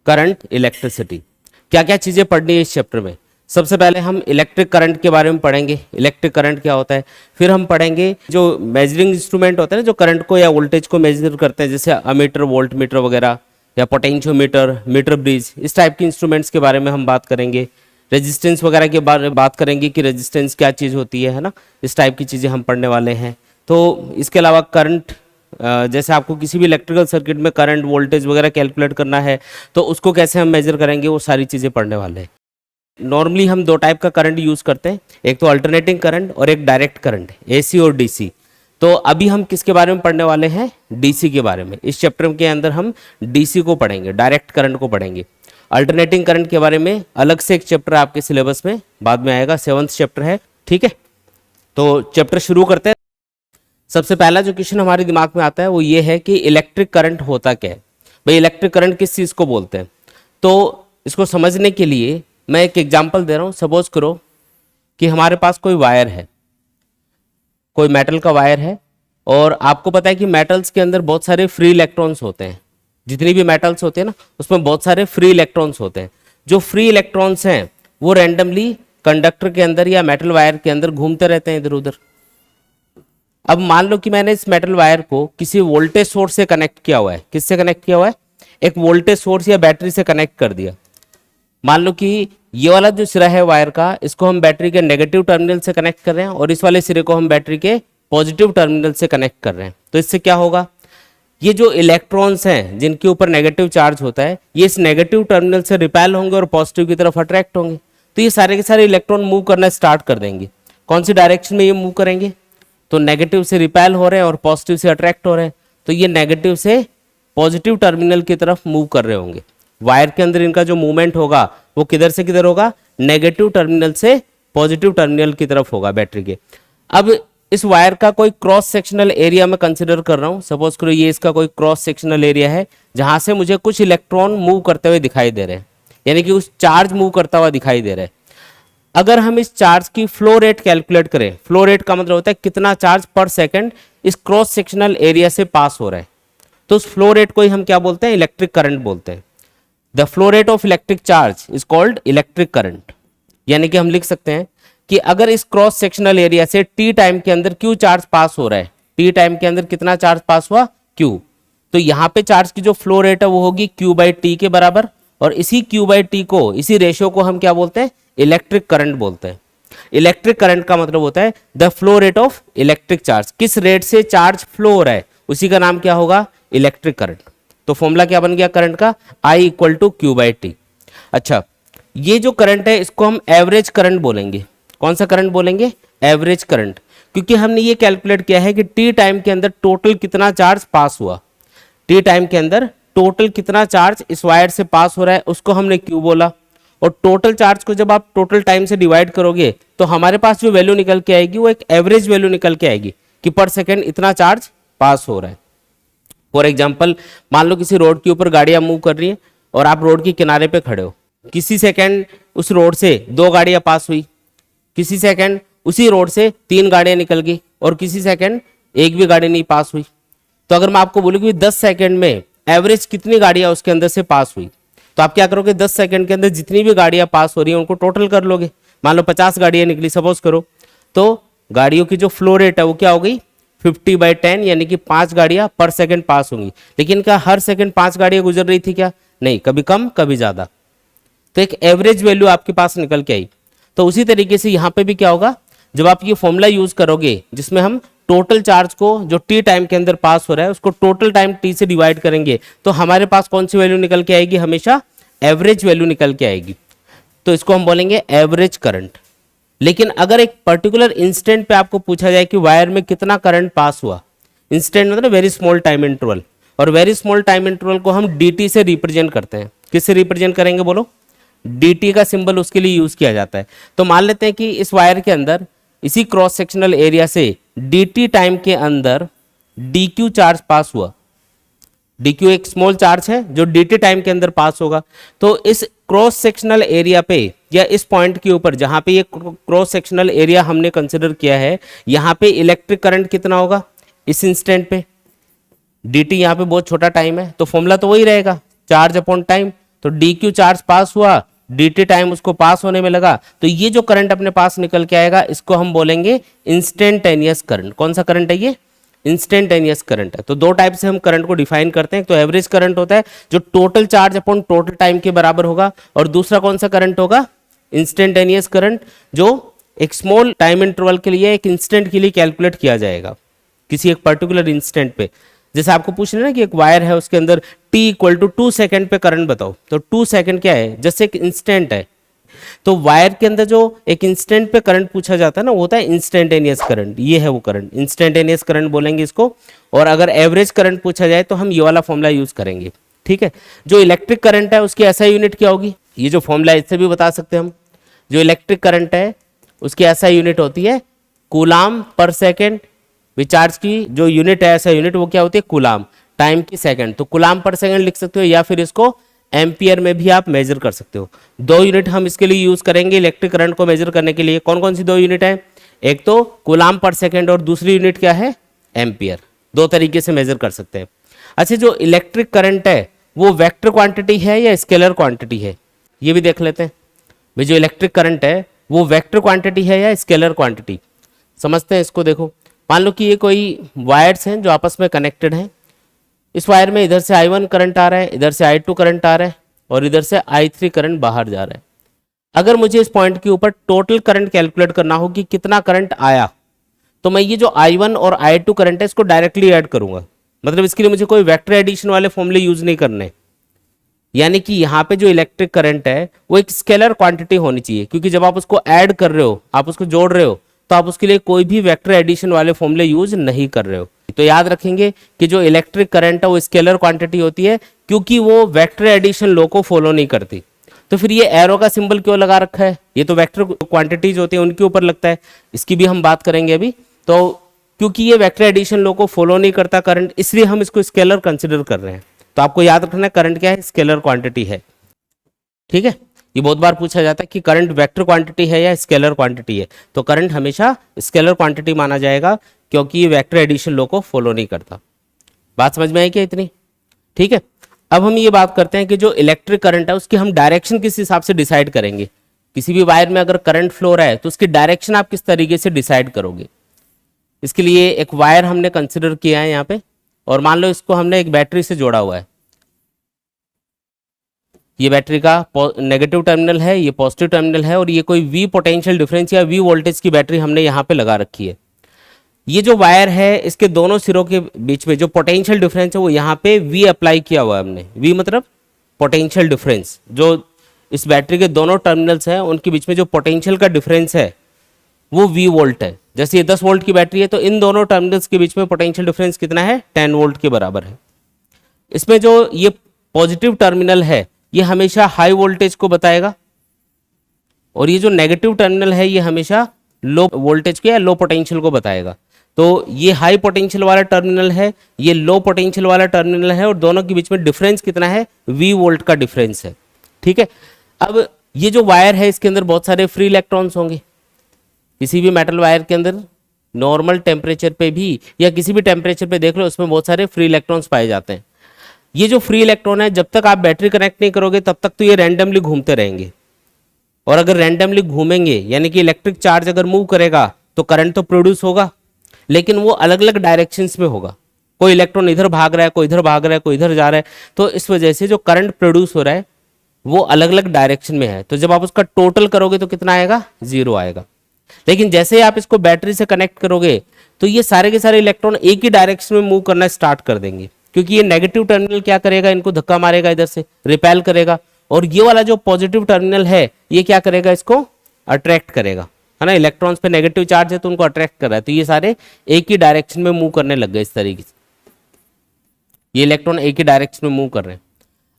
Current, electricity. क्या क्या चीज़ें पढ़नी है इस चैप्टर में? सबसे पहले हम इलेक्ट्रिक करंट के बारे में पढ़ेंगे, इलेक्ट्रिक करंट क्या होता है। फिर हम पढ़ेंगे जो मेजरिंग इंस्ट्रूमेंट होते हैं ना, जो करंट को या वोल्टेज को मेजर करते हैं, जैसे अमीटर, वोल्ट मीटर वगैरह, या पोटेंशियोमीटर, मीटर ब्रिज, इस टाइप के इंस्ट्रूमेंट्स के बारे में हम बात करेंगे। रेजिस्टेंस वगैरह के बारे में बात करेंगे कि रेजिस्टेंस क्या चीज़ होती है ना, इस टाइप की चीज़ें हम पढ़ने वाले हैं। तो इसके अलावा करंट, जैसे आपको किसी भी इलेक्ट्रिकल सर्किट में करंट, वोल्टेज वगैरह कैलकुलेट करना है तो उसको कैसे हम मेजर करेंगे, वो सारी चीज़ें पढ़ने वाले हैं। नॉर्मली हम दो टाइप का करंट यूज़ करते हैं, एक तो अल्टरनेटिंग करंट और एक डायरेक्ट करंट, एसी और डीसी। तो अभी हम किसके बारे में पढ़ने वाले हैं? डीसी के बारे में। इस चैप्टर के अंदर हम डीसी को पढ़ेंगे, डायरेक्ट करंट को पढ़ेंगे। अल्टरनेटिंग करंट के बारे में अलग से एक चैप्टर आपके सिलेबस में बाद में आएगा, 7th चैप्टर है, ठीक है। तो चैप्टर शुरू करते हैं। सबसे पहला जो क्वेश्चन हमारे दिमाग में आता है वो ये है कि इलेक्ट्रिक करंट होता क्या है। भाई इलेक्ट्रिक करंट किस चीज़ को बोलते हैं? तो इसको समझने के लिए मैं एक एग्जांपल दे रहा हूँ। सपोज करो कि हमारे पास कोई वायर है, कोई मेटल का वायर है, और आपको पता है कि मेटल्स के अंदर बहुत सारे फ्री इलेक्ट्रॉन्स होते हैं। जितनी भी मेटल्स होते हैं ना, उसमें बहुत सारे फ्री इलेक्ट्रॉन्स होते हैं। जो फ्री इलेक्ट्रॉन्स हैं वो रैंडमली कंडक्टर के अंदर या मेटल वायर के अंदर घूमते रहते हैं इधर उधर। अब मान लो कि मैंने इस मेटल वायर को किसी वोल्टेज सोर्स से कनेक्ट किया हुआ है। किससे कनेक्ट किया हुआ है? एक वोल्टेज सोर्स या बैटरी से कनेक्ट कर दिया। मान लो कि ये वाला जो सिरा है वायर का, इसको हम बैटरी के नेगेटिव टर्मिनल से कनेक्ट कर रहे हैं और इस वाले सिरे को हम बैटरी के पॉजिटिव टर्मिनल से कनेक्ट कर रहे हैं। तो इससे क्या होगा? ये जो इलेक्ट्रॉन्स हैं जिनके ऊपर नेगेटिव चार्ज होता है, ये इस नेगेटिव टर्मिनल से रिपेल होंगे और पॉजिटिव की तरफ अट्रैक्ट होंगे। तो ये सारे के सारे इलेक्ट्रॉन मूव करना स्टार्ट कर देंगे। कौन सी डायरेक्शन में ये मूव करेंगे? तो नेगेटिव से रिपेल हो रहे हैं और पॉजिटिव से अट्रैक्ट हो रहे हैं, तो ये नेगेटिव से पॉजिटिव टर्मिनल की तरफ मूव कर रहे होंगे। वायर के अंदर इनका जो मूवमेंट होगा वो किधर से किधर होगा? नेगेटिव टर्मिनल से पॉजिटिव टर्मिनल की तरफ होगा बैटरी के। अब इस वायर का कोई क्रॉस सेक्शनल एरिया में कंसिडर कर रहा हूँ। सपोज करो ये इसका कोई क्रॉस सेक्शनल एरिया है जहां से मुझे कुछ इलेक्ट्रॉन मूव करते हुए दिखाई दे रहे हैं, यानी कि उस चार्ज मूव करता हुआ दिखाई दे रहा है। अगर हम इस चार्ज की फ्लो रेट कैलकुलेट करें, फ्लो रेट का मतलब होता है कितना चार्ज पर सेकंड इस क्रॉस सेक्शनल एरिया से पास हो रहा है, तो उस फ्लो रेट को ही हम क्या बोलते हैं? इलेक्ट्रिक करंट बोलते हैं। The flow rate of electric charge is called electric current. यानी कि हम लिख सकते हैं कि अगर इस क्रॉस सेक्शनल एरिया से टी टाइम के अंदर क्यू चार्ज पास हो रहा है, टी टाइम के अंदर कितना चार्ज पास हुआ? क्यू। तो यहाँ पे चार्ज की जो फ्लो रेट है वो होगी क्यू बाई टी के बराबर, और इसी क्यू बाई टी को, इसी रेशियो को हम क्या बोलते हैं? इलेक्ट्रिक करंट बोलते हैं। इलेक्ट्रिक करंट का मतलब होता है the flow rate of electric charge, किस रेट से चार्ज फ्लो हो रहा है उसी का नाम क्या होगा? Electric current. तो फॉर्मूला क्या बन गया करंट का? I equal to Q by T. अच्छा, ये जो करंट है इसको हम एवरेज करंट बोलेंगे। कौन सा करंट बोलेंगे? एवरेज करंट, क्योंकि हमने ये कैलकुलेट किया है कि टी टाइम के अंदर टोटल कितना चार्ज पास हुआ। टी टाइम के अंदर टोटल कितना चार्ज इस वायर से पास हो रहा है उसको हमने क्यू बोला, और टोटल चार्ज को जब आप टोटल टाइम से डिवाइड करोगे तो हमारे पास जो वैल्यू निकल के आएगी वो एक एवरेज वैल्यू निकल के आएगी कि पर सेकेंड इतना चार्ज पास हो रहा है। फॉर एग्जाम्पल, मान लो किसी रोड के ऊपर गाड़ियां मूव कर रही हैं और आप रोड के किनारे पे खड़े हो। किसी सेकंड उस रोड से 2 गाड़ियां पास हुई, किसी सेकंड उसी रोड से 3 गाड़ियां निकल गई, और किसी सेकंड एक भी गाड़ी नहीं पास हुई। तो अगर मैं आपको बोलूँ कि 10 सेकंड में एवरेज कितनी गाड़ियां उसके अंदर से पास हुई, तो आप क्या करोगे? 10 सेकंड के अंदर जितनी भी गाड़ियां पास हो रही हैं उनको टोटल कर लोगे। मान लो 50 गाड़ियां निकली सपोज करो, तो गाड़ियों की जो फ्लो रेट है वो क्या हो गई? 50/10, यानी कि 5 गाड़ियां पर सेकंड पास होंगी। लेकिन क्या हर सेकंड 5 गाड़ियां गुजर रही थी क्या? नहीं, कभी कम कभी ज्यादा। तो एक एवरेज वैल्यू आपके पास निकल के आई। तो उसी तरीके से यहाँ पे भी क्या होगा? जब आप ये फॉर्मूला यूज करोगे जिसमें हम टोटल चार्ज को जो टी टाइम के अंदर पास हो रहा है उसको टोटल टाइम टी से डिवाइड करेंगे, तो हमारे पास कौन सी वैल्यू निकल के आएगी? हमेशा एवरेज वैल्यू निकल के आएगी। तो इसको हम बोलेंगे एवरेज करंट। लेकिन अगर एक पर्टिकुलर इंस्टेंट पे आपको पूछा जाए कि वायर में कितना करंट पास हुआ, इंस्टेंट मतलब वेरी स्मॉल टाइम इंटरवल, और वेरी स्मॉल टाइम इंटरवल को हम dt से रिप्रेजेंट करते हैं। किससे रिप्रेजेंट करेंगे बोलो? dt का सिंबल उसके लिए यूज किया जाता है। तो मान लेते हैं कि इस वायर के अंदर इसी क्रॉस सेक्शनल एरिया से dt टाइम के अंदर dq चार्ज पास हुआ। dq एक स्मॉल चार्ज है जो dt टाइम के अंदर पास होगा। तो इस क्रॉस सेक्शनल एरिया पे या इस पॉइंट के ऊपर जहां पे ये क्रॉस सेक्शनल एरिया हमने कंसिडर किया है, यहां पे इलेक्ट्रिक करंट कितना होगा इस इंस्टेंट पे? dt यहाँ पे बहुत छोटा टाइम है, तो फॉर्मूला तो वही रहेगा, चार्ज अपॉन टाइम। तो डी क्यू चार्ज पास हुआ, डी टी टाइम उसको पास होने में लगा, तो ये जो करंट अपने पास निकल के आएगा इसको हम बोलेंगे इंस्टेंटेनियस करंट। कौन सा करंट है ये? इंस्टेंटेनियस करंट है। तो दो टाइप से हम करंट को डिफाइन करते हैं, तो एवरेज करंट होता है जो total charge upon total time के बराबर होगा, और दूसरा कौन सा करंट होगा? इंस्टेंटेनियस करंट, जो एक स्मॉल टाइम इंटरवल के लिए, एक इंस्टेंट के लिए कैलकुलेट किया जाएगा किसी एक पर्टिकुलर इंस्टेंट पे। जैसे आपको पूछ रहे ना कि एक वायर है उसके अंदर t इक्वल टू 2 सेकेंड पे करंट बताओ, तो 2 सेकेंड क्या है? जैसे एक इंस्टेंट है। तो वायर के अंदर जो एक इंस्टेंट पे करंट पूछा जाता है ना, वो होता है इंस्टेंटेनियस करंट। ये है वो करंट, इंस्टेंटेनियस करंट बोलेंगे इसको। और अगर एवरेज करंट पूछा जाए तो हम ये वाला फॉर्मूला यूज करेंगे, ठीक है। जो इलेक्ट्रिक करंट है उसकी ऐसा यूनिट क्या होगी? ये जो फॉर्मूला है इससे भी बता सकते हैं हम। जो इलेक्ट्रिक करंट है उसकी ऐसा यूनिट होती है कूलाम पर सेकेंड। चार्ज की जो यूनिट है, ऐसा यूनिट, वो क्या होती है? कूलाम। टाइम की सेकंड, तो कूलाम पर सेकंड लिख सकते हो, या फिर इसको एम्पियर में भी आप मेजर कर सकते हो। दो यूनिट हम इसके लिए यूज करेंगे इलेक्ट्रिक करंट को मेजर करने के लिए। कौन कौन सी दो यूनिट है? एक तो कूलाम पर सेकंड और दूसरी यूनिट क्या है? एम्पियर। दो तरीके से मेजर कर सकते हैं। अच्छा, जो इलेक्ट्रिक करंट है वो वेक्टर क्वांटिटी है या स्केलर क्वांटिटी है? ये भी देख लेते हैं भाई। जो इलेक्ट्रिक करंट है वो वेक्टर क्वांटिटी है या स्केलर क्वांटिटी? समझते हैं इसको। देखो, मान लो कि ये कोई वायर्स हैं जो आपस में कनेक्टेड हैं। इस वायर में इधर से I1 करंट आ रहा है, इधर से I2 करंट आ रहा है, और इधर से I3 करंट बाहर जा रहा है। अगर मुझे इस पॉइंट के ऊपर टोटल करंट कैलकुलेट करना हो कि कितना करंट आया, तो मैं ये जो I1 और I2 करंट है इसको डायरेक्टली ऐड करूंगा। मतलब इसके लिए मुझे कोई वेक्टर एडिशन वाले फॉर्मूले यूज नहीं करने। यानी कि यहाँ पे जो इलेक्ट्रिक करंट है वो एक स्केलर क्वांटिटी होनी चाहिए, क्योंकि जब आप उसको ऐड कर रहे हो, आप उसको जोड़ रहे हो, तो आप उसके लिए कोई भी वेक्टर एडिशन वाले फॉर्मूले यूज नहीं कर रहे हो। तो याद रखेंगे कि जो इलेक्ट्रिक करंट है वो स्केलर क्वांटिटी होती है, क्योंकि वो वेक्टर एडिशन लॉ को फॉलो नहीं करती। तो फिर ये एरो का सिंबल क्यों लगा रखा है? ये तो वेक्टर क्वांटिटीज होती है उनके ऊपर लगता है। इसकी भी हम बात करेंगे अभी। तो क्योंकि ये वेक्टर एडिशन लॉ को फॉलो नहीं करता करंट, इसलिए हम इसको स्केलर कंसिडर कर रहे हैं। तो आपको याद रखना है करंट क्या है? स्केलर क्वांटिटी है, ठीक है। ये बहुत बार पूछा जाता है कि करंट वेक्टर क्वांटिटी है या स्केलर क्वांटिटी है। तो करंट हमेशा स्केलर क्वांटिटी माना जाएगा, क्योंकि ये वेक्टर एडिशन लॉ को फॉलो नहीं करता। बात समझ में आई क्या इतनी? ठीक है। अब हम ये बात करते हैं कि जो इलेक्ट्रिक करंट है उसकी हम डायरेक्शन किस हिसाब से डिसाइड करेंगे। किसी भी वायर में अगर करंट फ्लो रहा है तो उसकी डायरेक्शन आप किस तरीके से डिसाइड करोगे। इसके लिए एक वायर हमने कंसिडर किया है यहाँ पे, और मान लो इसको हमने एक बैटरी से जोड़ा हुआ है। ये बैटरी का नेगेटिव टर्मिनल है, ये पॉजिटिव टर्मिनल है, और ये कोई वी पोटेंशियल डिफरेंस या वी वोल्टेज की बैटरी हमने यहाँ पे लगा रखी है। ये जो वायर है इसके दोनों सिरों के बीच में जो पोटेंशियल डिफरेंस है वो यहाँ पे वी अप्लाई किया हुआ है हमने। वी मतलब पोटेंशियल डिफरेंस। जो इस बैटरी के दोनों टर्मिनल्स हैं उनके बीच में जो पोटेंशियल का डिफरेंस है वो वी वोल्ट है। जैसे ये 10 वोल्ट की बैटरी है तो इन दोनों टर्मिनल्स के बीच में पोटेंशियल डिफरेंस कितना है? 10 वोल्ट के बराबर है। इसमें जो ये पॉजिटिव टर्मिनल है ये हमेशा हाई वोल्टेज को बताएगा, और ये जो नेगेटिव टर्मिनल है ये हमेशा लो वोल्टेज को या लो पोटेंशियल को बताएगा। तो ये हाई पोटेंशियल वाला टर्मिनल है, ये लो पोटेंशियल वाला टर्मिनल है, और दोनों के बीच में डिफरेंस कितना है? वी वोल्ट का डिफरेंस है, ठीक है। अब ये जो वायर है इसके अंदर बहुत सारे फ्री इलेक्ट्रॉन्स होंगे। किसी भी मेटल वायर के अंदर नॉर्मल टेम्परेचर पे भी या किसी भी टेम्परेचर पे देख लो उसमें बहुत सारे फ्री इलेक्ट्रॉन्स पाए जाते हैं। ये जो फ्री इलेक्ट्रॉन है जब तक आप बैटरी कनेक्ट नहीं करोगे तब तक तो ये रैंडमली घूमते रहेंगे, और अगर रैंडमली घूमेंगे यानी कि इलेक्ट्रिक चार्ज अगर मूव करेगा तो करंट तो प्रोड्यूस होगा, लेकिन वो अलग अलग डायरेक्शंस में होगा। कोई इलेक्ट्रॉन इधर भाग रहा है, कोई इधर भाग रहा है, कोई इधर जा रहा है, तो इस वजह से जो करंट प्रोड्यूस हो रहा है वो अलग अलग डायरेक्शन में है। तो जब आप उसका टोटल करोगे तो कितना आएगा? 0 आएगा। लेकिन जैसे ही आप इसको बैटरी से कनेक्ट करोगे तो ये सारे के सारे इलेक्ट्रॉन एक ही डायरेक्शन में मूव करना स्टार्ट कर देंगे, क्योंकि ये नेगेटिव टर्मिनल क्या करेगा? इनको धक्का मारेगा, इधर से रिपेल करेगा, और ये वाला जो पॉजिटिव टर्मिनल है ये क्या करेगा? इसको अट्रैक्ट करेगा, है ना। इलेक्ट्रॉन्स पे नेगेटिव चार्ज है तो उनको अट्रैक्ट कर रहा है, तो ये सारे एक ही डायरेक्शन में मूव करने लग गए। इस तरीके से ये इलेक्ट्रॉन एक ही डायरेक्शन में मूव कर रहे हैं।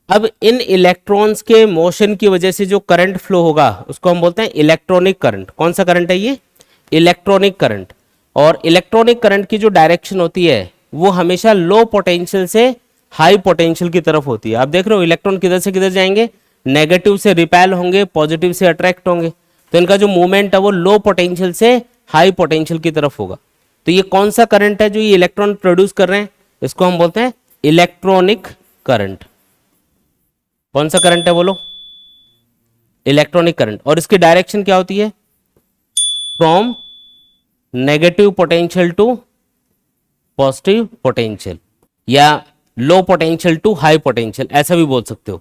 अब इन इलेक्ट्रॉन्स के मोशन की वजह से जो करंट फ्लो होगा उसको हम बोलते हैं इलेक्ट्रॉनिक करंट। कौन सा करंट है ये? Electronic current. और इलेक्ट्रॉनिक करंट की जो डायरेक्शन होती है वो हमेशा लो पोटेंशियल से हाई पोटेंशियल की तरफ होती है। आप देख रहे हो इलेक्ट्रॉन किधर से किधर जाएंगे? नेगेटिव से रिपेल होंगे, पॉजिटिव से अट्रैक्ट होंगे, तो इनका जो मूवमेंट है वो लो पोटेंशियल से हाई पोटेंशियल की तरफ होगा। तो ये कौन सा करंट है जो ये इलेक्ट्रॉन प्रोड्यूस कर रहे हैं? इसको हम बोलते हैं इलेक्ट्रॉनिक करंट। कौन सा करंट है बोलो? Electronic current. और इसकी डायरेक्शन क्या होती है? From negative potential to positive potential, या low potential to high potential, ऐसा भी बोल सकते हो,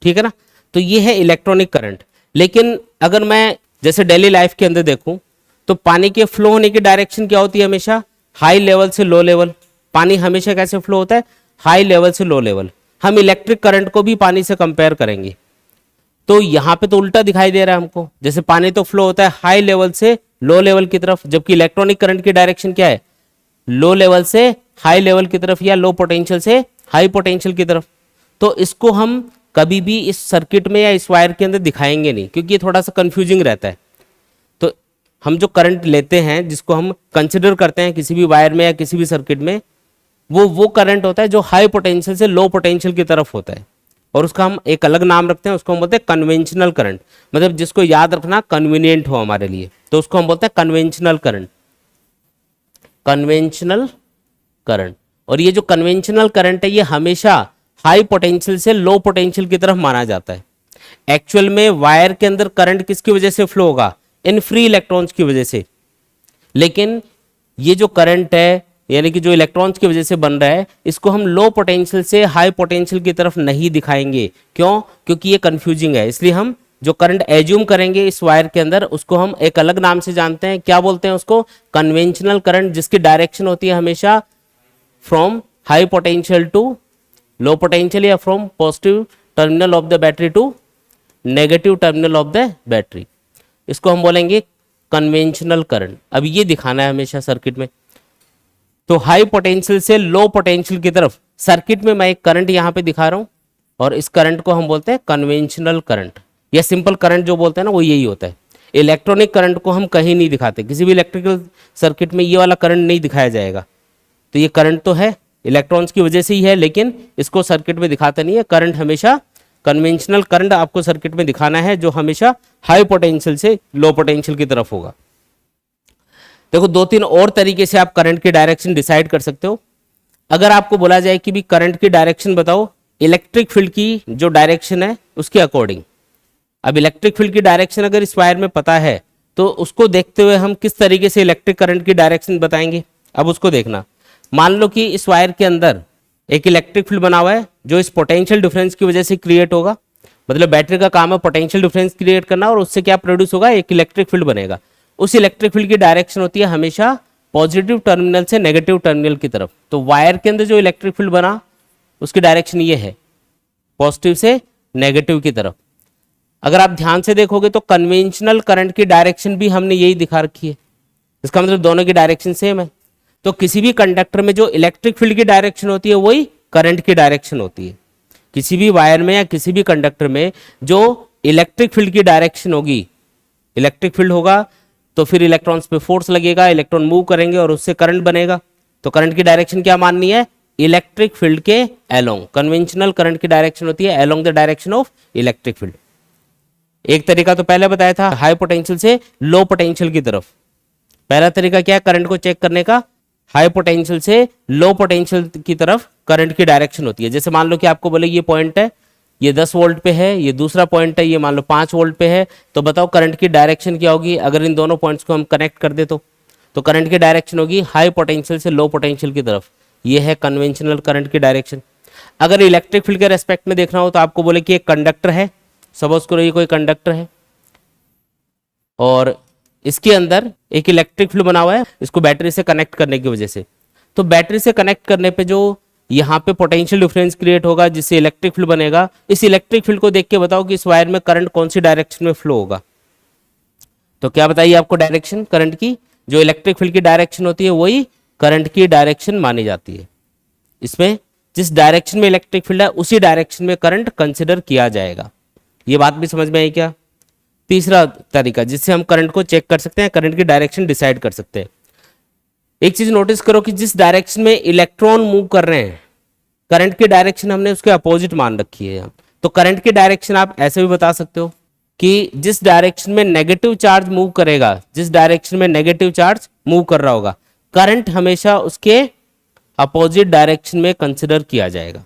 ठीक है ना। तो ये है इलेक्ट्रॉनिक करंट। लेकिन अगर मैं जैसे डेली लाइफ के अंदर देखूं तो पानी के फ्लो होने की डायरेक्शन क्या होती है? हमेशा हाई लेवल से लो लेवल। पानी हमेशा कैसे फ्लो होता है? हाई लेवल से लो लेवल। हम इलेक्ट्रिक करंट को भी पानी से कंपेयर करेंगे तो यहाँ पे तो उल्टा दिखाई दे रहा है हमको। जैसे पानी तो फ्लो होता है हाई लेवल से लो लेवल की तरफ, जबकि इलेक्ट्रॉनिक करंट की डायरेक्शन क्या है? लो लेवल से हाई लेवल की तरफ, या लो पोटेंशियल से हाई पोटेंशियल की तरफ। तो इसको हम कभी भी इस सर्किट में या इस वायर के अंदर दिखाएंगे नहीं, क्योंकि ये थोड़ा सा कंफ्यूजिंग रहता है। तो हम जो करंट लेते हैं, जिसको हम कंसिडर करते हैं किसी भी वायर में या किसी भी सर्किट में, वो करंट होता है जो हाई पोटेंशियल से लो पोटेंशियल की तरफ होता है, और उसका हम एक अलग नाम रखते हैं, उसको हम बोलते हैं कन्वेंशनल करंट। मतलब जिसको याद रखना कन्वीनियंट हो हमारे लिए, तो उसको हम बोलते हैं कन्वेंशनल करंट। Conventional current. और ये जो कन्वेंशनल करंट है, ये हमेशा हाई पोटेंशियल से लो पोटेंशियल की तरफ माना जाता है। एक्चुअल में वायर के अंदर करंट किसकी वजह से फ्लो होगा? इन फ्री इलेक्ट्रॉन्स की वजह से। लेकिन ये जो करंट है, यानी कि जो इलेक्ट्रॉन्स की वजह से बन रहा है, इसको हम लो पोटेंशियल से हाई पोटेंशियल की तरफ नहीं दिखाएंगे। क्यों? क्योंकि ये कंफ्यूजिंग है। इसलिए हम जो करंट एज्यूम करेंगे इस वायर के अंदर, उसको हम एक अलग नाम से जानते हैं। क्या बोलते हैं उसको? कन्वेंशनल करंट, जिसकी डायरेक्शन होती है हमेशा from high potential to low potential, या from positive terminal of the battery to negative terminal of the battery. इसको हम बोलेंगे कन्वेंशनल करंट। अब ये दिखाना है हमेशा सर्किट में। तो हाई पोटेंशियल से लो पोटेंशियल की तरफ सर्किट में मैं एक करंट यहां पे दिखा रहा हूं, और इस करंट को हम बोलते हैं कन्वेंशनल करंट, या सिंपल करंट जो बोलते हैं ना, वो यही होता है। इलेक्ट्रॉनिक करंट को हम कहीं नहीं दिखाते, किसी भी इलेक्ट्रिकल सर्किट में ये वाला करंट नहीं दिखाया जाएगा। तो ये करंट तो है, इलेक्ट्रॉन्स की वजह से ही है, लेकिन इसको सर्किट में दिखाते नहीं है। करंट हमेशा कन्वेंशनल करंट आपको सर्किट में दिखाना है, जो हमेशा हाई पोटेंशियल से लो पोटेंशियल की तरफ होगा। देखो, दो तीन और तरीके से आप करंट की डायरेक्शन डिसाइड कर सकते हो। अगर आपको बोला जाए कि भी करंट की डायरेक्शन बताओ इलेक्ट्रिक फील्ड की जो डायरेक्शन है उसके अकॉर्डिंग। अब इलेक्ट्रिक फील्ड की डायरेक्शन अगर इस वायर में पता है, तो उसको देखते हुए हम किस तरीके से इलेक्ट्रिक करंट की डायरेक्शन बताएंगे। अब उसको देखना। मान लो कि इस वायर के अंदर एक इलेक्ट्रिक फील्ड बना हुआ है, जो इस पोटेंशियल डिफरेंस की वजह से क्रिएट होगा। मतलब बैटरी का काम है पोटेंशियल डिफरेंस क्रिएट करना, और उससे क्या प्रोड्यूस होगा? एक इलेक्ट्रिक फील्ड बनेगा। उस इलेक्ट्रिक फील्ड की डायरेक्शन होती है हमेशा पॉजिटिव टर्मिनल से नेगेटिव टर्मिनल की तरफ। तो वायर के अंदर जो इलेक्ट्रिक फील्ड बना, उसकी डायरेक्शन ये है, पॉजिटिव से नेगेटिव की तरफ। अगर आप ध्यान से देखोगे तो कन्वेंशनल करंट की डायरेक्शन भी हमने यही दिखा रखी है। इसका मतलब दोनों की डायरेक्शन सेम है। तो किसी भी कंडक्टर में जो इलेक्ट्रिक फील्ड की डायरेक्शन होती है, वही करंट की डायरेक्शन होती है। किसी भी वायर में या किसी भी कंडक्टर में जो इलेक्ट्रिक फील्ड की डायरेक्शन होगी, इलेक्ट्रिक फील्ड होगा तो फिर इलेक्ट्रॉन्स पे फोर्स लगेगा, इलेक्ट्रॉन मूव करेंगे और उससे करंट बनेगा। तो करंट की डायरेक्शन क्या माननी है? इलेक्ट्रिक फील्ड के अलोंग। कन्वेंशनल करंट की डायरेक्शन होती है along the direction of electric field. एक तरीका तो पहले बताया था, हाई पोटेंशियल से लो पोटेंशियल की तरफ। पहला तरीका क्या है करंट को चेक करने का? हाई पोटेंशियल से लो पोटेंशियल की तरफ करंट की डायरेक्शन होती है। जैसे मान लो कि आपको बोले ये पॉइंट है, ये 10 वोल्ट पे है, ये दूसरा पॉइंट है, ये मान लो 5 वोल्ट पे है, तो बताओ करंट की डायरेक्शन क्या होगी? अगर इन दोनों पॉइंट्स को हम कनेक्ट कर दे तो करंट की डायरेक्शन होगी हाई पोटेंशियल से लो पोटेंशियल की तरफ। ये है कन्वेंशनल करंट की डायरेक्शन। अगर इलेक्ट्रिक फील्ड के रेस्पेक्ट में देखना हो तो आपको बोले कि एक कंडक्टर है, सपोज करो ये कोई कंडक्टर है और इसके अंदर एक इलेक्ट्रिक फील्ड बना हुआ है, इसको बैटरी से कनेक्ट करने की वजह से। तो बैटरी से कनेक्ट करने पे जो यहाँ पे पोटेंशियल डिफरेंस क्रिएट होगा, जिससे इलेक्ट्रिक फील्ड बनेगा, इस इलेक्ट्रिक फील्ड को देख के बताओ कि इस वायर में करंट कौन सी डायरेक्शन में फ्लो होगा। तो क्या बताइए आपको डायरेक्शन करंट की? जो इलेक्ट्रिक फील्ड की डायरेक्शन होती है वही करंट की डायरेक्शन मानी जाती है। इसमें जिस डायरेक्शन में इलेक्ट्रिक फील्ड है उसी डायरेक्शन में करंट कंसिडर किया जाएगा। ये बात भी समझ में आई क्या? तीसरा तरीका जिससे हम करंट को चेक कर सकते हैं, करंट की डायरेक्शन डिसाइड कर सकते हैं। एक चीज नोटिस करो कि जिस डायरेक्शन में इलेक्ट्रॉन मूव कर रहे हैं, करंट की डायरेक्शन हमने उसके अपोजिट मान रखी है। तो करंट की डायरेक्शन आप ऐसे भी बता सकते हो कि जिस डायरेक्शन में नेगेटिव चार्ज मूव करेगा, जिस डायरेक्शन में नेगेटिव चार्ज मूव कर रहा होगा, करंट हमेशा उसके अपोजिट डायरेक्शन में कंसिडर किया जाएगा।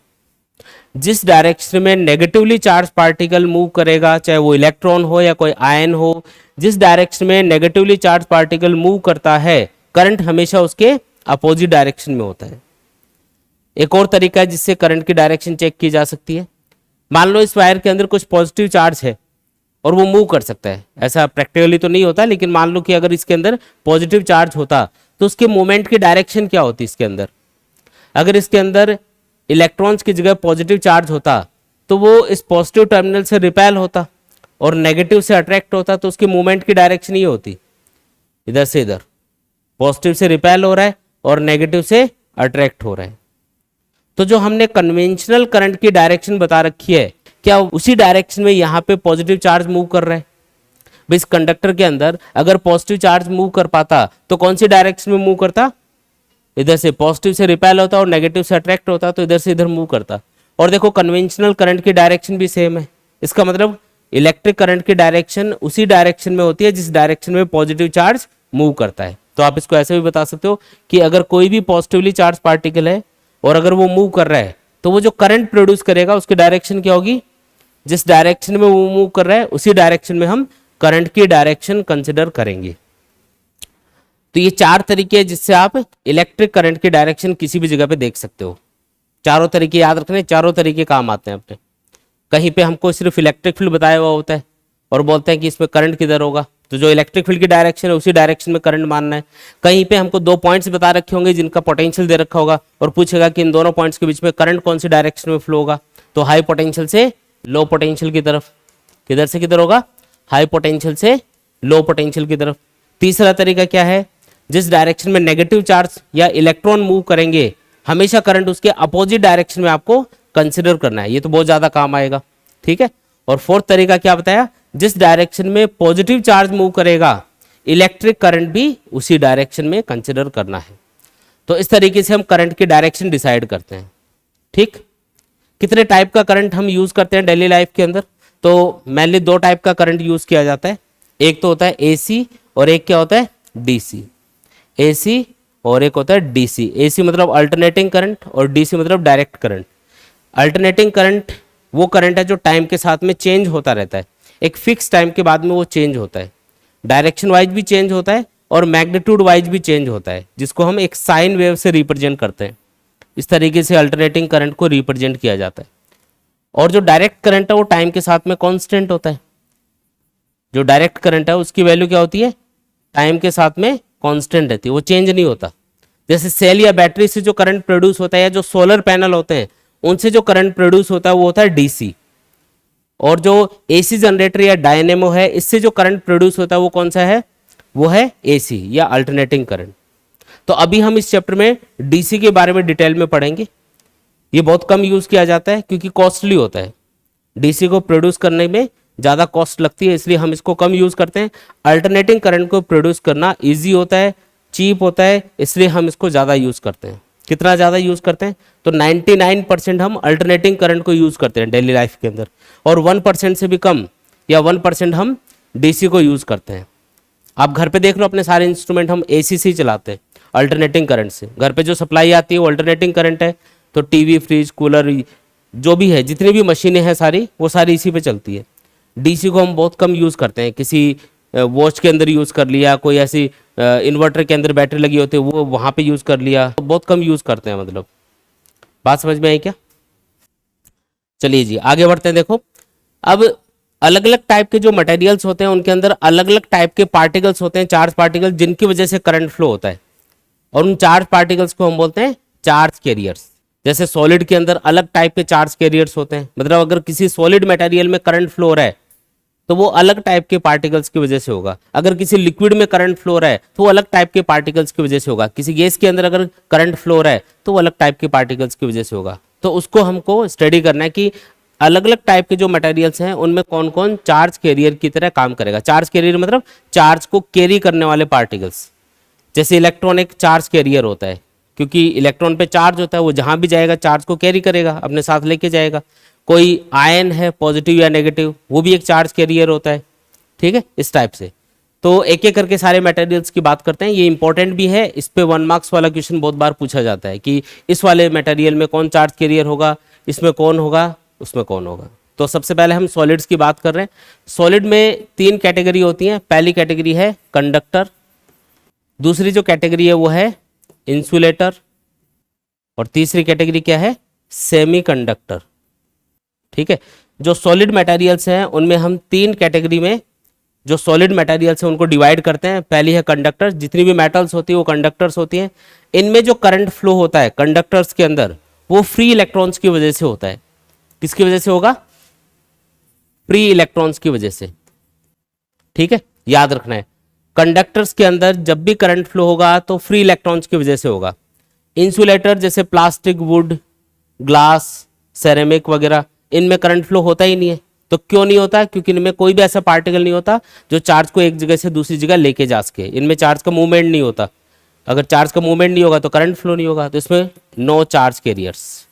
जिस डायरेक्शन में नेगेटिवली चार्ज पार्टिकल मूव करेगा, चाहे वो इलेक्ट्रॉन हो या कोई आयन हो, जिस डायरेक्शन में नेगेटिवली चार्ज पार्टिकल मूव करता है, करंट हमेशा उसके अपोजिट डायरेक्शन में होता है। एक और तरीका है जिससे करंट की डायरेक्शन चेक की जा सकती है। मान लो इस वायर के अंदर कुछ पॉजिटिव चार्ज है और वो मूव कर सकता है, ऐसा प्रैक्टिकली तो नहीं होता, लेकिन मान लो कि अगर इसके अंदर पॉजिटिव चार्ज होता तो उसके मूवमेंट की डायरेक्शन क्या होती इसके अंदर। अगर इसके अंदर इलेक्ट्रॉन्स की जगह पॉजिटिव चार्ज होता तो वो इस पॉजिटिव टर्मिनल से रिपेल होता और नेगेटिव से अट्रैक्ट होता, तो उसकी मूवमेंट की डायरेक्शन ये होती इधर से इधर, पॉजिटिव से रिपेल हो रहा है और नेगेटिव से अट्रैक्ट हो रहा है। तो जो हमने कन्वेंशनल करंट की डायरेक्शन बता रखी है, क्या उसी डायरेक्शन में यहाँ पे पॉजिटिव चार्ज मूव कर रहा है? भाई इस कंडक्टर के अंदर अगर पॉजिटिव चार्ज मूव कर पाता तो कौन सी डायरेक्शन में मूव करता? इधर से पॉजिटिव से रिपेल होता और नेगेटिव से अट्रैक्ट होता, तो इधर से इधर मूव करता। और देखो कन्वेंशनल करंट की डायरेक्शन भी सेम है। इसका मतलब इलेक्ट्रिक करंट की डायरेक्शन उसी डायरेक्शन में होती है जिस डायरेक्शन में पॉजिटिव चार्ज मूव करता है। तो आप इसको ऐसे भी बता सकते हो कि अगर कोई भी पॉजिटिवली चार्ज पार्टिकल है और अगर वो मूव कर रहा है तो वो जो करंट प्रोड्यूस करेगा उसकी डायरेक्शन क्या होगी? जिस डायरेक्शन में वो मूव कर रहा है उसी डायरेक्शन में हम करंट की डायरेक्शन कंसिडर करेंगे। तो ये चार तरीके हैं जिससे आप इलेक्ट्रिक करंट की डायरेक्शन किसी भी जगह पे देख सकते हो। चारों तरीके याद रखने, चारों तरीके काम आते हैं अपने। कहीं पे हमको सिर्फ इलेक्ट्रिक फील्ड बताया हुआ होता है और बोलते हैं कि इसमें करंट किधर होगा, तो जो इलेक्ट्रिक फील्ड की डायरेक्शन है उसी डायरेक्शन में करंट मानना है। कहीं पे हमको दो पॉइंट्स बता रखे होंगे जिनका पोटेंशियल दे रखा होगा और पूछेगा कि इन दोनों पॉइंट्स के बीच में करंट कौन सी डायरेक्शन में फ्लो होगा, तो हाई पोटेंशियल से लो पोटेंशियल की तरफ। किधर से किधर होगा? हाई पोटेंशियल से लो पोटेंशियल की तरफ। तीसरा तरीका क्या है? जिस डायरेक्शन में नेगेटिव चार्ज या इलेक्ट्रॉन मूव करेंगे हमेशा करंट उसके अपोजिट डायरेक्शन में आपको कंसिडर करना है। ये तो बहुत ज्यादा काम आएगा, ठीक है। और फोर्थ तरीका क्या बताया? जिस डायरेक्शन में पॉजिटिव चार्ज मूव करेगा इलेक्ट्रिक करंट भी उसी डायरेक्शन में कंसिडर करना है। तो इस तरीके से हम करंट की डायरेक्शन डिसाइड करते हैं, ठीक। कितने टाइप का करंट हम यूज करते हैं डेली लाइफ के अंदर? तो मेनली दो टाइप का करंट यूज किया जाता है। एक तो होता है एसी और एक क्या होता है? डीसी। एसी और एक होता है डीसी। एसी मतलब अल्टरनेटिंग करंट और डीसी मतलब डायरेक्ट करंट। अल्टरनेटिंग करंट वो करंट है जो टाइम के साथ में चेंज होता रहता है, एक फिक्स टाइम के बाद में वो चेंज होता है, डायरेक्शन वाइज भी चेंज होता है और मैग्नीट्यूड वाइज भी चेंज होता है, जिसको हम एक साइन वेव से रिप्रेजेंट करते हैं। इस तरीके से अल्टरनेटिंग करंट को रिप्रेजेंट किया जाता है। और जो डायरेक्ट करंट है वो टाइम के साथ में कांस्टेंट होता है। जो डायरेक्ट करंट है उसकी वैल्यू क्या होती है? टाइम के साथ में कांस्टेंट रहती है, वो चेंज नहीं होता। जैसे सेल या बैटरी से जो करंट प्रोड्यूस होता है या जो सोलर पैनल होते हैं उनसे जो करंट प्रोड्यूस होता है वो होता है डीसी। और जो एसी जनरेटर या डायनेमो है इससे जो करंट प्रोड्यूस होता है वो कौन सा है? वो है एसी या अल्टरनेटिंग करंट। तो अभी हम इस चैप्टर में डीसी के बारे में डिटेल में पढ़ेंगे। ये बहुत कम यूज किया जाता है क्योंकि कॉस्टली होता है, डीसी को प्रोड्यूस करने में ज़्यादा कॉस्ट लगती है, इसलिए हम इसको कम यूज करते हैं। अल्टरनेटिंग करंट को प्रोड्यूस करना ईजी होता है, चीप होता है, इसलिए हम इसको ज़्यादा यूज करते हैं। कितना ज़्यादा यूज करते हैं? तो 99% हम अल्टरनेटिंग करंट को यूज करते हैं डेली लाइफ के अंदर, और 1% से भी कम या 1% हम डीसी को यूज करते हैं। आप घर पे देख लो, अपने सारे इंस्ट्रूमेंट हम एसी से ही चलाते हैं अल्टरनेटिंग करंट से। घर पे जो सप्लाई आती है वो अल्टरनेटिंग करंट है। तो टीवी, फ्रिज, कूलर जो भी है, जितनी भी मशीनें हैं सारी, वो सारी इसी पे चलती है। डीसी को हम बहुत कम यूज़ करते हैं। किसी वॉच के अंदर यूज़ कर लिया, कोई ऐसी इन्वर्टर के अंदर बैटरी लगी होती है वो वहाँ पे यूज़ कर लिया, तो बहुत कम यूज़ करते हैं। मतलब बात समझ में आई क्या? चलिए जी आगे बढ़ते हैं। देखो अब अलग अलग टाइप के जो मटेरियल्स होते हैं उनके अंदर अलग अलग टाइप के पार्टिकल्स होते हैं, चार्ज पार्टिकल, जिनकी वजह से करंट फ्लो होता है। और उन चार्ज पार्टिकल्स को हम बोलते हैं चार्ज कैरियर्स। जैसे सॉलिड के अंदर अलग टाइप के चार्ज कैरियर्स होते हैं, मतलब अगर किसी सॉलिड मटेरियल में करंट फ्लो हो रहा है तो वो अलग टाइप के पार्टिकल्स की वजह से होगा। अगर किसी लिक्विड में करंट फ्लो हो रहा है तो वो अलग टाइप के पार्टिकल्स की वजह से होगा। किसी गैस के अंदर अगर करंट फ्लो हो रहा है तो वो अलग टाइप के पार्टिकल्स की वजह से होगा। तो उसको हमको स्टडी करना है कि अलग अलग टाइप के जो मटेरियल्स हैं उनमें कौन कौन चार्ज कैरियर की तरह काम करेगा। चार्ज कैरियर मतलब चार्ज को कैरी करने वाले पार्टिकल्स। जैसे इलेक्ट्रॉन एक चार्ज कैरियर होता है, क्योंकि इलेक्ट्रॉन पे चार्ज होता है, वो जहां भी जाएगा चार्ज को कैरी करेगा, अपने साथ लेके जाएगा। कोई आयन है पॉजिटिव या नेगेटिव, वो भी एक चार्ज कैरियर होता है, ठीक है, इस टाइप से। तो एक एक करके सारे मटेरियल्स की बात करते हैं। ये इंपॉर्टेंट भी है, इस पे 1 मार्क्स वाला क्वेश्चन बहुत बार पूछा जाता है कि इस वाले मटेरियल में कौन चार्ज कैरियर होगा, इसमें कौन होगा, उसमें कौन होगा। तो सबसे पहले हम सॉलिड्स की बात कर रहे हैं। सॉलिड में 3 कैटेगरी होती हैं। पहली कैटेगरी है कंडक्टर, दूसरी जो कैटेगरी है वो है इंसुलेटर, और तीसरी कैटेगरी क्या है, सेमीकंडक्टर। ठीक है, जो सॉलिड मटेरियल्स हैं उनमें हम 3 कैटेगरी में जो सॉलिड मटेरियल्स हैं उनको डिवाइड करते हैं। पहली है कंडक्टर, जितनी भी मेटल्स होती है वो कंडक्टर्स होती हैं। इनमें जो करंट फ्लो होता है कंडक्टर्स के अंदर वो फ्री इलेक्ट्रॉन्स की वजह से होता है। किसकी वजह से होगा, फ्री इलेक्ट्रॉन्स की वजह से। ठीक है, याद रखना है कंडक्टर्स के अंदर जब भी करंट फ्लो होगा तो फ्री इलेक्ट्रॉन्स की वजह से होगा। इंसुलेटर जैसे प्लास्टिक, वुड, ग्लास, सेरेमिक वगैरह, इनमें करंट फ्लो होता ही नहीं है। तो क्यों नहीं होता, क्योंकि इनमें कोई भी ऐसा पार्टिकल नहीं होता जो चार्ज को एक जगह से दूसरी जगह लेके जा सके। इनमें चार्ज का मूवमेंट नहीं होता। अगर चार्ज का मूवमेंट नहीं होगा तो करंट फ्लो नहीं होगा। तो इसमें नो चार्ज कैरियर्स।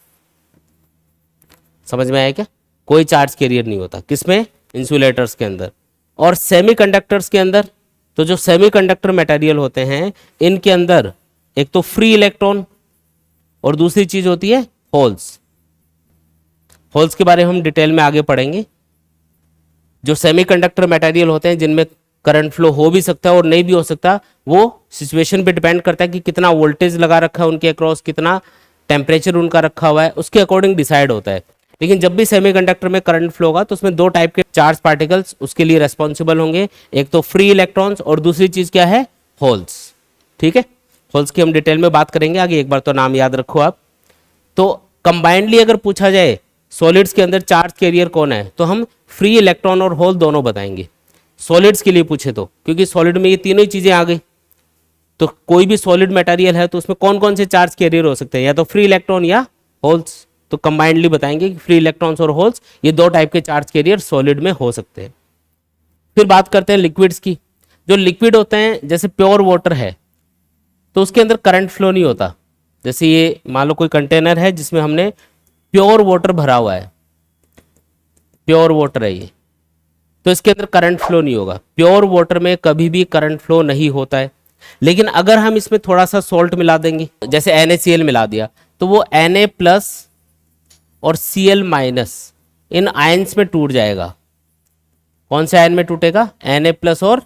समझ में आया क्या, कोई चार्ज कैरियर नहीं होता किसमें, इंसुलेटर्स के अंदर। और सेमीकंडक्टर्स के अंदर, तो जो सेमीकंडक्टर मटेरियल होते हैं इनके अंदर एक तो फ्री इलेक्ट्रॉन और दूसरी चीज होती है होल्स। होल्स के बारे में हम डिटेल में आगे पढ़ेंगे। जो सेमीकंडक्टर मटेरियल होते हैं जिनमें करंट फ्लो हो भी सकता है और नहीं भी हो सकता, वो सिचुएशन पे डिपेंड करता है कि कितना वोल्टेज लगा रखा है उनके अक्रॉस, कितना टेम्परेचर उनका रखा हुआ है, उसके अकॉर्डिंग डिसाइड होता है। लेकिन जब भी सेमीकंडक्टर में करंट फ्लो होगा तो उसमें 2 टाइप के चार्ज पार्टिकल्स उसके लिए रेस्पॉन्सिबल होंगे। एक तो फ्री इलेक्ट्रॉन्स और दूसरी चीज क्या है, होल्स। ठीक है, होल्स की हम डिटेल में बात करेंगे आगे, एक बार तो नाम याद रखो आप। तो कंबाइंडली अगर पूछा जाए सॉलिड्स के अंदर चार्ज कैरियर कौन है, तो हम फ्री इलेक्ट्रॉन और होल दोनों बताएंगे सॉलिड्स के लिए पूछे तो, क्योंकि सॉलिड में ये तीनों ही चीजें आ गई। तो कोई भी सॉलिड मटेरियल है तो उसमें कौन कौन से चार्ज कैरियर हो सकते हैं, या तो फ्री इलेक्ट्रॉन या होल्स। तो कंबाइंडली बताएंगे कि फ्री इलेक्ट्रॉन्स और होल्स, ये 2 टाइप के चार्ज कैरियर सॉलिड में हो सकते हैं। फिर बात करते हैं लिक्विड्स की। जो लिक्विड होते हैं जैसे प्योर वाटर है तो उसके अंदर करंट फ्लो नहीं होता। जैसे ये मान लो कोई कंटेनर है जिसमें हमने प्योर वाटर भरा हुआ है, प्योर वाटर है ये, तो इसके अंदर करंट फ्लो नहीं होगा। प्योर वाटर में कभी भी करंट फ्लो नहीं होता है। लेकिन अगर हम इसमें थोड़ा सा सॉल्ट मिला देंगे, जैसे NaCl मिला दिया, तो वो Na+ और Cl- इन आयंस में टूट जाएगा। कौन से आयन में टूटेगा, Na+ और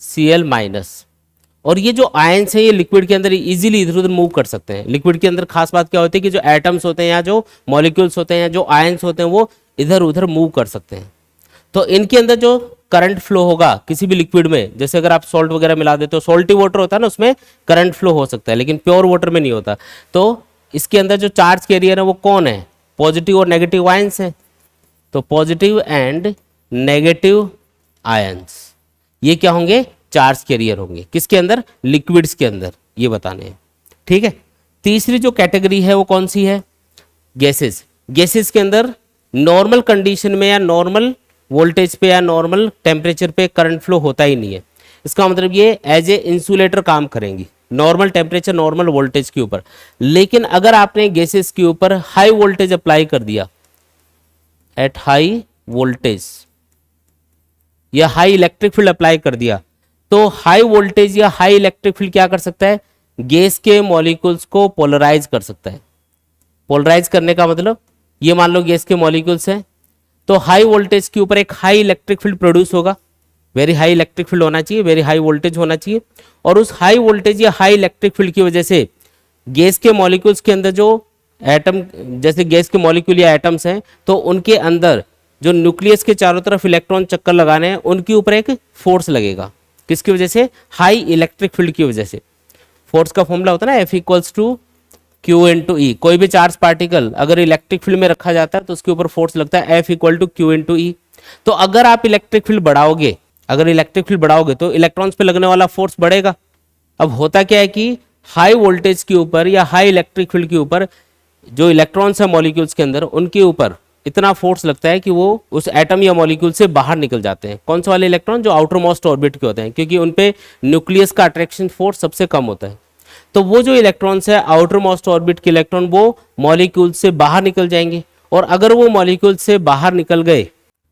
Cl-। और ये जो आयंस हैं ये लिक्विड के अंदर इजीली इधर उधर मूव कर सकते हैं। लिक्विड के अंदर खास बात क्या होती है कि जो एटम्स होते हैं या जो मॉलिक्यूल्स होते हैं या जो आयंस होते हैं वो इधर उधर मूव कर सकते हैं। तो इनके अंदर जो करंट फ्लो होगा किसी भी लिक्विड में, जैसे अगर आप सॉल्ट वगैरह मिला देते हो, सॉल्टी वाटर होता है ना, उसमें करंट फ्लो हो सकता है, लेकिन प्योर वाटर में नहीं होता। तो इसके अंदर जो चार्ज कैरियर है वो कौन है, पॉजिटिव और नेगेटिव आयंस है। तो पॉजिटिव एंड नेगेटिव आयंस ये क्या होंगे, चार्ज कैरियर होंगे। किसके अंदर, लिक्विड्स के अंदर, ये बताने हैं। ठीक है, तीसरी जो कैटेगरी है वो कौन सी है, गैसेस। गैसेस के अंदर नॉर्मल कंडीशन में या नॉर्मल वोल्टेज पे या नॉर्मल टेम्परेचर पे करंट फ्लो होता ही नहीं है। इसका मतलब ये एज ए इंसुलेटर काम करेंगी नॉर्मल टेम्परेचर नॉर्मल वोल्टेज के ऊपर। लेकिन अगर आपने गैसेस के ऊपर हाई वोल्टेज अप्लाई कर दिया, एट हाई वोल्टेज या हाई इलेक्ट्रिक फील्ड अप्लाई कर दिया, तो हाई वोल्टेज या हाई इलेक्ट्रिक फील्ड क्या कर सकता है, गैस के मॉलिक्यूल्स को पोलराइज कर सकता है। पोलराइज करने का मतलब ये मान लो गैस के मॉलिक्यूल्स हैं, तो हाई वोल्टेज के ऊपर एक हाई इलेक्ट्रिक फील्ड प्रोड्यूस होगा। वेरी हाई इलेक्ट्रिक फील्ड होना चाहिए, वेरी हाई वोल्टेज होना चाहिए। और उस हाई वोल्टेज या हाई इलेक्ट्रिक फील्ड की वजह से गैस के मॉलिक्यूल्स के अंदर जो एटम, जैसे गैस के मॉलिक्यूल या एटम्स हैं, तो उनके अंदर जो न्यूक्लियस के चारों तरफ इलेक्ट्रॉन चक्कर लगाने हैं उनके ऊपर एक फोर्स लगेगा। किसकी वजह से, हाई इलेक्ट्रिक फील्ड की वजह से। फोर्स का फॉर्मूला होता है ना F=Q/E। कोई भी चार्ज पार्टिकल अगर इलेक्ट्रिक फील्ड में रखा जाता है तो उसके ऊपर फोर्स लगता है F=Q/E। तो अगर आप इलेक्ट्रिक फील्ड बढ़ाओगे, अगर इलेक्ट्रिक फील्ड बढ़ाओगे तो इलेक्ट्रॉन्स पे लगने वाला फोर्स बढ़ेगा। अब होता क्या है कि हाई वोल्टेज के ऊपर या हाई इलेक्ट्रिक फील्ड के ऊपर जो इलेक्ट्रॉन्स है मॉलिक्यूल्स के अंदर, उनके ऊपर इतना फोर्स लगता है कि वो उस एटम या मॉलिक्यूल से बाहर निकल जाते हैं। कौन से वाले इलेक्ट्रॉन, जो आउटर मोस्ट ऑर्बिट के होते हैं, क्योंकि उन पे न्यूक्लियस का अट्रैक्शन फोर्स सबसे कम होता है। तो वो जो इलेक्ट्रॉन्स है आउटर मोस्ट ऑर्बिट के इलेक्ट्रॉन, वो मॉलिक्यूल से बाहर निकल जाएंगे। और अगर वो मॉलिक्यूल से बाहर निकल गए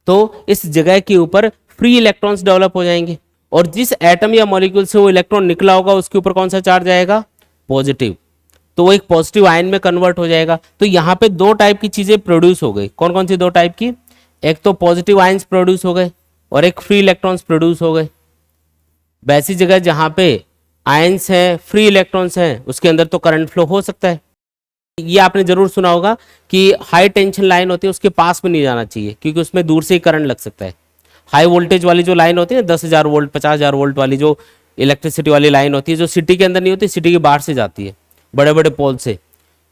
तो इस जगह के ऊपर फ्री इलेक्ट्रॉन्स डेवलप हो जाएंगे। और जिस एटम या मॉलिक्यूल से वो इलेक्ट्रॉन निकला होगा उसके ऊपर कौन सा चार्ज आएगा, पॉजिटिव। तो वो एक पॉजिटिव आयन में कन्वर्ट हो जाएगा। तो यहाँ पे दो टाइप की चीजें प्रोड्यूस हो गई। कौन कौन सी दो टाइप की? एक तो पॉजिटिव आयंस प्रोड्यूस हो गए और एक फ्री इलेक्ट्रॉन्स प्रोड्यूस हो गए। वैसी जगह जहाँ पे आयंस हैं, फ्री इलेक्ट्रॉन्स हैं, उसके अंदर तो करंट फ्लो हो सकता है। ये आपने जरूर सुना होगा कि हाई टेंशन लाइन होती है उसके पास में नहीं जाना चाहिए, क्योंकि उसमें दूर से ही करंट लग सकता है। हाई वोल्टेज वाली जो लाइन होती है 10,000 वोल्ट 50,000 वोल्ट वाली जो इलेक्ट्रिसिटी वाली लाइन होती है, जो सिटी के अंदर नहीं होती, सिटी के बाहर से जाती है बड़े बड़े पोल से,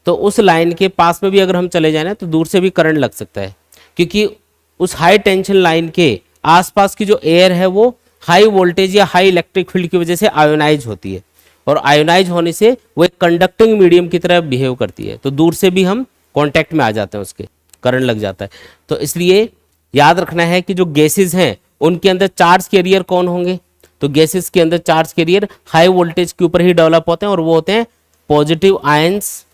तो उस लाइन के पास में भी अगर हम चले जाए ना तो दूर से भी करंट लग सकता है, क्योंकि उस हाई टेंशन लाइन के आसपास की जो एयर है वो हाई वोल्टेज या हाई इलेक्ट्रिक फील्ड की वजह से आयोनाइज होती है, और आयोनाइज होने से वो एक कंडक्टिंग मीडियम की तरह बिहेव करती है, तो दूर से भी हम कांटेक्ट में आ जाते हैं, उसके करंट लग जाता है। तो इसलिए याद रखना है कि जो गैसेस हैं उनके अंदर चार्ज कैरियर कौन होंगे? तो गैसेस के अंदर चार्ज कैरियर हाई वोल्टेज के ऊपर ही डेवलप होते हैं, और वो होते हैं पॉजिटिव आयंस,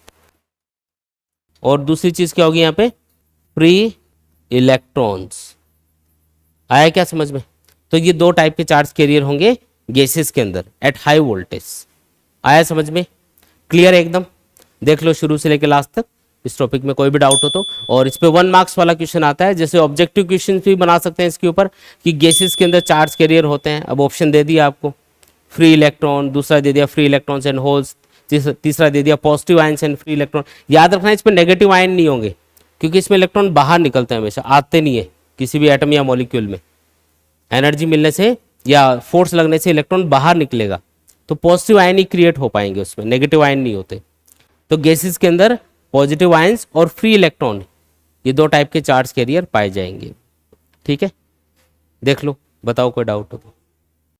और दूसरी चीज क्या होगी यहाँ पे? Free electrons. आया क्या समझ में? तो ये दो टाइप के चार्ज कैरियर होंगे गैसेस के अंदर एट हाई वोल्टेज। आया समझ में? क्लियर है एकदम? देख लो शुरू से लेकर लास्ट तक, इस टॉपिक में कोई भी डाउट हो तो। और इस पे 1 मार्क्स वाला क्वेश्चन आता है, जैसे ऑब्जेक्टिव क्वेश्चन भी बना सकते हैं इसके ऊपर कि गैसेस के अंदर चार्ज कैरियर होते हैं। अब ऑप्शन दे दिया आपको, फ्री इलेक्ट्रॉन, दूसरा दे दिया फ्री इलेक्ट्रॉन्स एंड होल्स, तीसरा दे दिया positive ions and free electron. याद रखना इसमें नेगेटिव आयन नहीं होंगे, क्योंकि इसमें इलेक्ट्रॉन बाहर निकलते हैं, हमेशा आते नहीं है किसी भी एटम या मॉलिक्यूल में। एनर्जी मिलने से या फोर्स लगने से इलेक्ट्रॉन बाहर निकलेगा, तो पॉजिटिव आयन ही क्रिएट हो पाएंगे, उसमें नेगेटिव आयन नहीं होते। तो गैसेस के अंदर पॉजिटिव आयंस और फ्री इलेक्ट्रॉन, ये दो टाइप के चार्ज कैरियर पाए जाएंगे। ठीक है, देख लो, बताओ कोई डाउट हो तो।